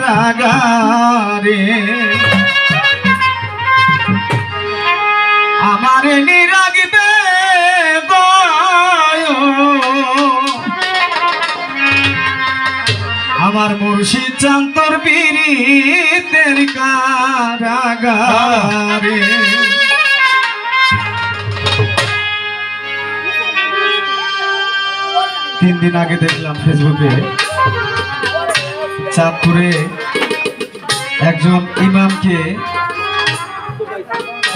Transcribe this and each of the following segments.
কারাগারে আমারে নিরাগিবে আমার মুর্শিদ চান্তর পীরিতের কারাগারে। 3 দিন আগে দেখলাম ফেসবুকে চাঁদপুরে একজন ইমামকে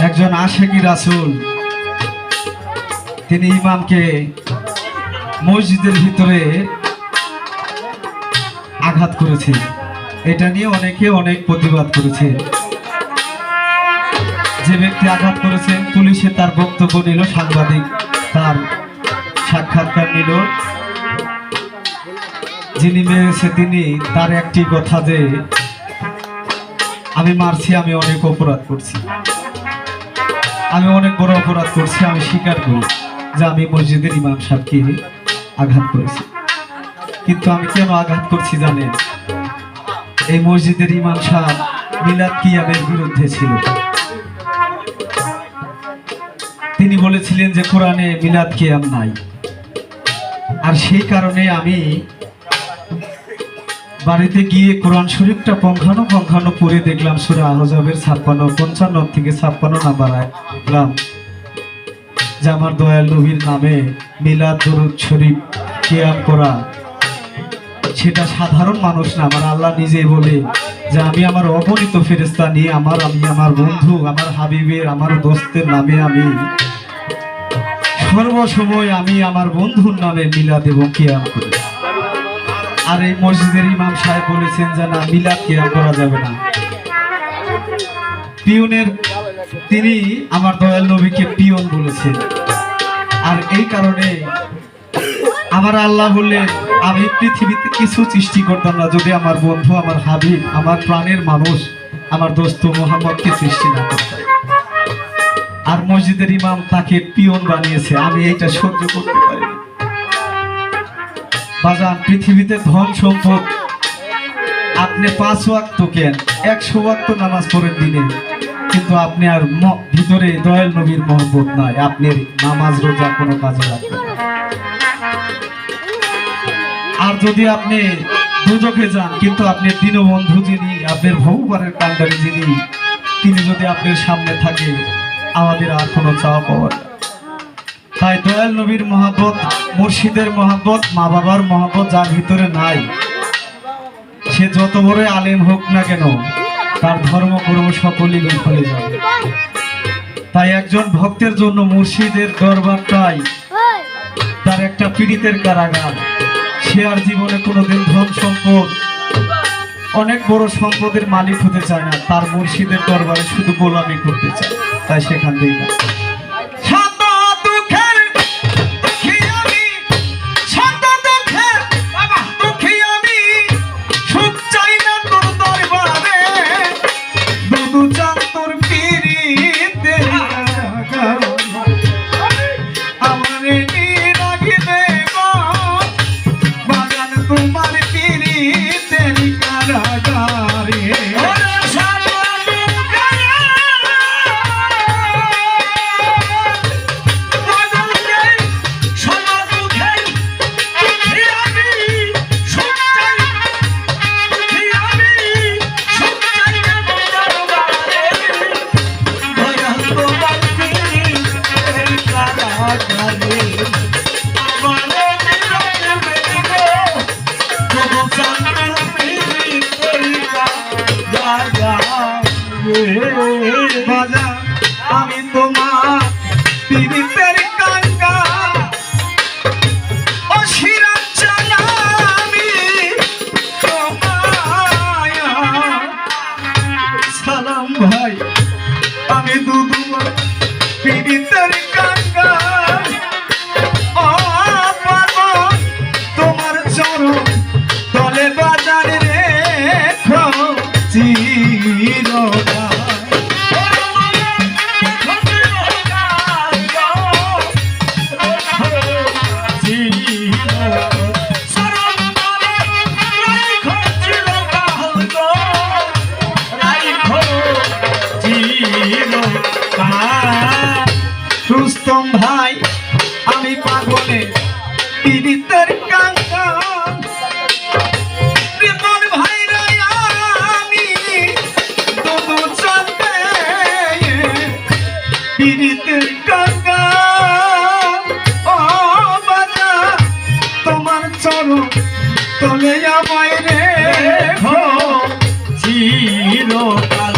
একজন আশেকি রাসূল তিনি ইমামকে মসজিদের ভিতরে আঘাত করেছে। এটা নিয়ে অনেকে অনেক প্রতিবাদ করেছে। যে ব্যক্তি আঘাত করেছেন পুলিশে তার বক্তব্য নিল, সাংবাদিক তার সাক্ষাৎকার নিল। যিনি মেরেছে তিনি তার একটি কথা যে আমি মারছি, আমি অনেক অপরাধ করছি, আমি অনেক বড় অপরাধ করছি, আমি স্বীকার করি যে আমি মসজিদের ইমাম সাহেবকে আঘাত করেছি। কিন্তু আমি কেন আঘাত করছি জানেন? এই মসজিদের ইমাম সাহেব মিলাদ কিয়ামের বিরুদ্ধে ছিল। তিনি বলেছিলেন যে কোরআনে মিলাদ কিয়াম নাই। আর সেই কারণে আমি বাড়িতে গিয়ে কোরআন শরীফটা পঙ্খানো পড়ে দেখলাম সূরা আহজাবের 55 থেকে 56 নাম্বার দেখলাম যে আমার দয়াল নবীর নামে মিলাদ দরুদ শরীফ কিয়াম করা সেটা সাধারণ মানুষ না, আমার আল্লাহ নিজেই বলে যে আমি আমার অগণিত ফেরেশতা নিয়ে আমি আমার বন্ধু আমার হাবিবের আমার দোস্তের নামে আমি সর্বসময় আমি আমার বন্ধুর নামে মিলাদ এবং কিয়াম করি। আর এই মসজিদের ইমাম সাহেব বলেছেন যে না, মিলাদ কিয়াম করা যাবে না। পিয়নের তিনি আমার দয়াল নবীকে পিয়ন বলেছেন। আর এই কারণে আমার আল্লাহ বললেন আমি পৃথিবীতে কিছু সৃষ্টি করতাম না যদি আমার বন্ধু আমার হাবিব আমার প্রাণের মানুষ আমার দোস্ত মুহাম্মদকে সৃষ্টি না করতাম। আর মসজিদের ইমাম তাকে পিয়ন বানিয়েছে, আমি এইটা সহ্য করতে পারি না। বাজান, পৃথিবীতে ধন সম্পদ আপনি 5 ওয়াক্ত কেন 100 ওয়াক্ত নামাজ পড়েন দিনে, কিন্তু আপনি আর ভিতরে দয়াল নবীর মহব্বত নাই, আপনি নামাজ রোজা কোনো কাজে রাখবেন না। আর যদি আপনি দুজকে যান কিন্তু আপনি দীনবন্ধু যিনি আপনার ভগবানের কান্ডারি যিনি তিনি যদি আপনার সামনে থাকে আমাদের আর কোনো চাওয়া পাওয়ার না। তাই দয়াল নবীর মহব্বত মুর্শিদের মহব্বত মা বাবার মহব্বত যার ভিতরে নাই সে যত বড় আলেম হোক না কেন তার ধর্ম কর্ম সকলেই বিফলে যাবে। তাই একজন ভক্তের জন্য মুর্শিদের দরবারটাই তার একটা পীড়িতের কারাগার। সে আর জীবনে কোনোদিন ধন সম্পদ অনেক বড় সম্পদের মালিক হতে চায় না, তার মুর্শিদের দরবারে শুধু গোলামি করতে চায়। তাই সেখান থেকে না আমি তোমার পীড়িতের কাঙ্গাল ও শিরাঞ্চনা আমি তোমায় সালাম ভাই আমি দুদুয়া পীড়িতের কাঙ্গাল ও পাগল তোমার চরণ তলে বাজার রেখো চিরকাল। Go! রুস্তম ভাই আমি পাগলে পীড়িতের কাঙ্গাল রিপন ভাই রে আমি দুদু চাঁদে পীড়িতের কাঙ্গাল ও বাজা তোমার চরণ তলে আমায় রে হো চিরকাল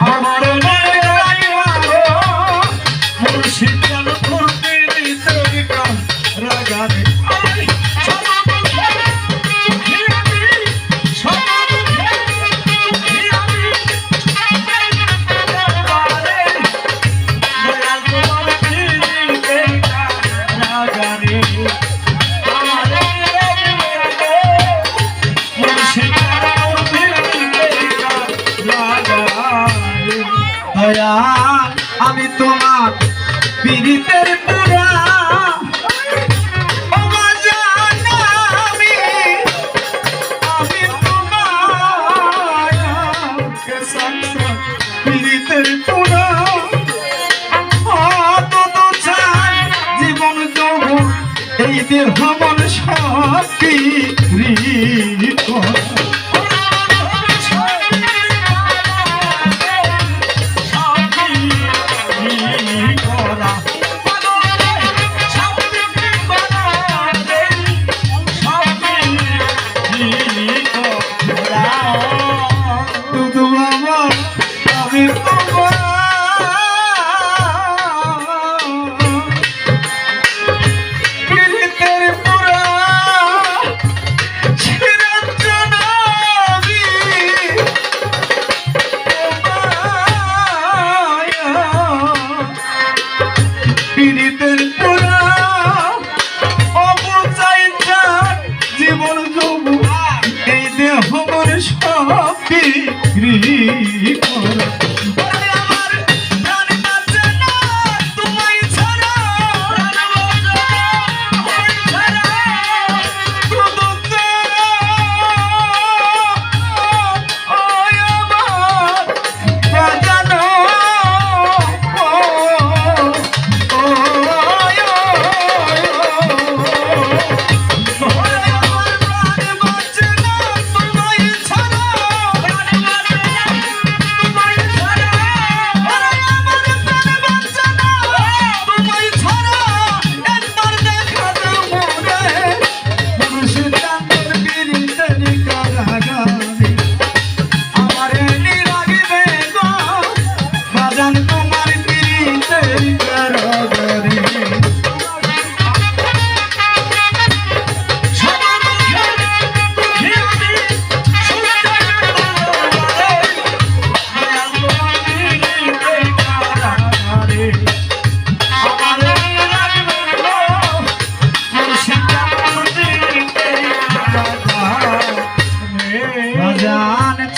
আমার মুর্শিদাল করতে দিতে রাগারে আমি তোমার পীড়িতের পুরা পীড়িতের পুরা জীবন যৌবন এই দেহ মন শক্তি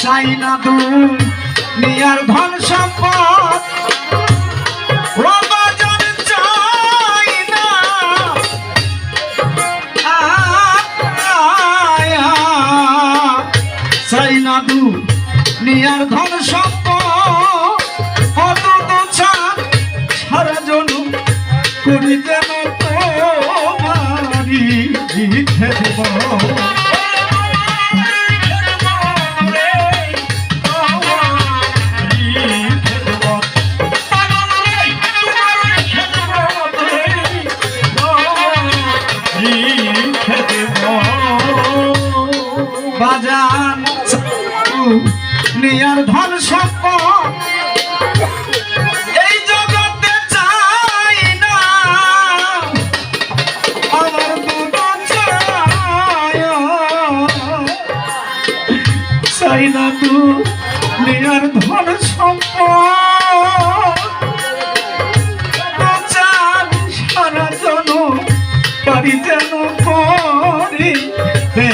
চাই না দুনিয়ার ধন সম্পদ চাই না চাই না দুনিয়ার ধন সম্পদ অত তো চান সারা জন করি যেন তোমারি নিয়ার ধন সম্পদ এই জগতে চাই না, আমার দুটো চাই না তু নিয়ার ধন সম্পদ চান সারা জন পারি যেন করি কে